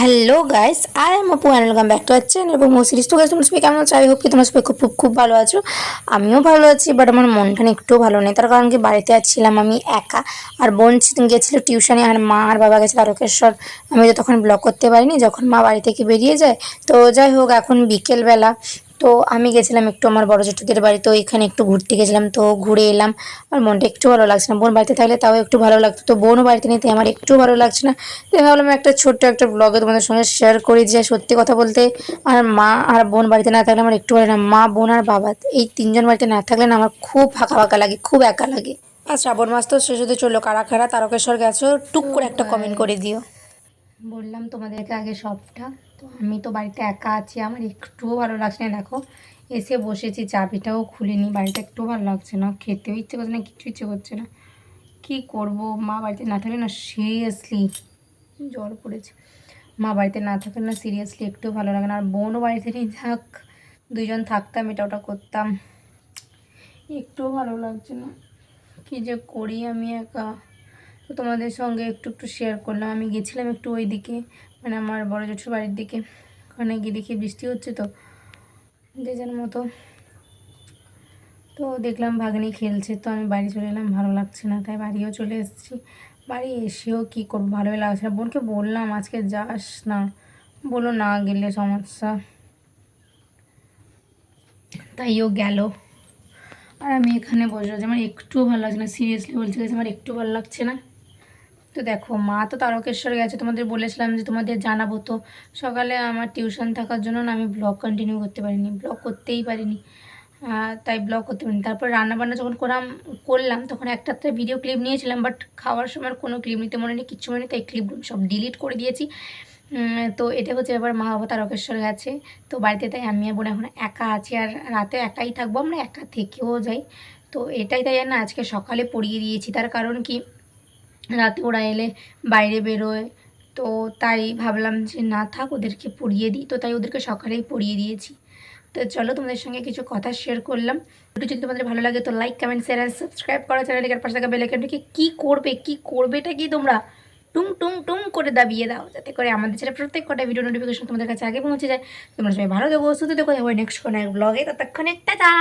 Hello guys, I am Apu and welcome back to our channel এবং মো series. তো guys, তোমরা সবাই কেমন আছো? আই হোপ কি তোমরা সবাই খুব খুব খুব ভালো আছো। আমিও ভালো আছি, বাট আমার মনটা না একটু ভালো নেই। তার কারণ কি, বাড়িতে ছিলাম আমি একা, আর বোন গেছিলো টিউশনে, আর মা আর বাবা গেছে তারকেশ্বর। আমি তো তখন ব্লগ করতে পারিনি যখন মা বাড়ি থেকে বেরিয়ে যায়। তো যাই হোক, এখন বিকেলবেলা। তো আমি গেছিলাম একটু আমার বড় জেঠুদের বাড়ি, তো এখানে একটু ঘুরতে গেছিলাম, তো ঘুরে এলাম। আর মনটা একটু ভালো লাগছে না, বোন বাড়িতে থাকলে তাও একটু ভালো লাগতো, তো বোনও বাড়িতে নিতে আমার একটু ভালো লাগছে না। তাই ভাবলাম একটা ছোট্ট একটা ব্লগে তোমাদের সঙ্গে শেয়ার করি যে সত্যি কথা বলতে আর মা আর বোন বাড়িতে না থাকলে আমার একটু ভালো না। মা, বোন আর বাবা, এই তিনজন বাড়িতে না থাকলে না আমার খুব ফাঁকা ফাঁকা লাগে, খুব একা লাগে। আর শ্রাবণ মাস তো শেষ হতে চললো, কারা কারা তারকেশ্বর গেছো টুক করে একটা কমেন্ট করে দিও। বললাম তোমাদেরকে আগে সবটা। তো আমি তো বাড়িতে একা আছি, আমার একটুও ভালো লাগছে না। দেখো, এসে বসেছি, চাবিটাও খুলিনি, বাড়িতে একটু ভালো লাগছে না, খেতেও ইচ্ছে করছে না, কিচ্ছু ইচ্ছে করছে না। কি করব, মা বাড়িতে না থাকলে না সিরিয়াসলি জ্বর পড়েছে। মা বাড়িতে না থাকলে না সিরিয়াসলি একটু ভালো লাগে না। আর বোনও বাড়িতে নেই, থাক দুইজন থাকতাম, এটা ওটা করতাম, একটুও ভালো লাগছে না। কি যে করি আমি একা। তো তোমাদের সঙ্গে একটু একটু শেয়ার করলাম। আমি গেছিলাম একটু ওই দিকে, মানে আমার বড় জেঠুর বাড়ির দিকে। ওখানে গিয়ে দেখি বৃষ্টি হচ্ছে, তো যে যার মতো। তো দেখলাম ভাগ্নি খেলছে, তো আমি বাড়ি চলে এলাম, ভালো লাগছে না, তাই বাড়িও চলে এসেছি। বাড়ি এসেও কী করবো, ভালোই লাগছে না। বোনকে বললাম আজকে যাস না, বললো না গেলে সমস্যা, তাইও গেল। আর আমি এখানে বসে আছি, আমার একটুও ভালো লাগছে না, সিরিয়াসলি বলতে গেছি আমার একটু ভালো লাগছে না। তো দেখো, মা তো তারকেশ্বর গেছে, তোমাদের বলেছিলাম যে তোমাদের জানাবো। তো সকালে আমার টিউশন থাকার জন্য না আমি ব্লগ কন্টিনিউ করতে পারিনি, ব্লগ করতেই পারিনি। তাই ব্লগ করতে পারিনি। তারপর রান্নাবান্না যখন করলাম তখন একটা ভিডিও ক্লিপ নিয়েছিলাম, বাট খাওয়ার সময় কোনো ক্লিপ নিতে মনে নেই, কিচ্ছু মনে নেই, তাই ক্লিপগুলো সব ডিলিট করে দিয়েছি। তো এটা হচ্ছে এবার মা বাবা তারকেশ্বর গেছে তো বাড়িতে, তাই আমি আর বোন এখন একা আছি, আর রাতে একাই থাকবো, আমরা একা থেকেও যাই। তো এটাই তাই না আজকে সকালে পড়িয়ে দিয়েছি, তার কারণ কি রাতে ওরা এলে বাইরে বেরোয়, তো তাই ভাবলাম যে না থাক, ওদেরকে পড়িয়ে দিই, তো তাই ওদেরকে সকালেই পড়িয়ে দিয়েছি। তো চলো, তোমাদের সঙ্গে কিছু কথা শেয়ার করলাম। ভিডিও যদি তোমাদের ভালো লাগে তো লাইক, কমেন্ট, শেয়ার আর সাবস্ক্রাইব করা, চ্যানেলের পাশে থাকা বেল আইকনটাকে কী করবেটা কি তোমরা টুং টুং টুং করে দাবিয়ে দাও, যাতে করে আমাদের ছেলে প্রত্যেক কটা ভিডিও নোটিফিকেশন তোমাদের কাছে আগে পৌঁছে যায়। তোমরা সবাই ভালো দেখো, সুস্থ দেখো, নেক্সট কোনো এক ব্লগে, ততক্ষণে টাটা।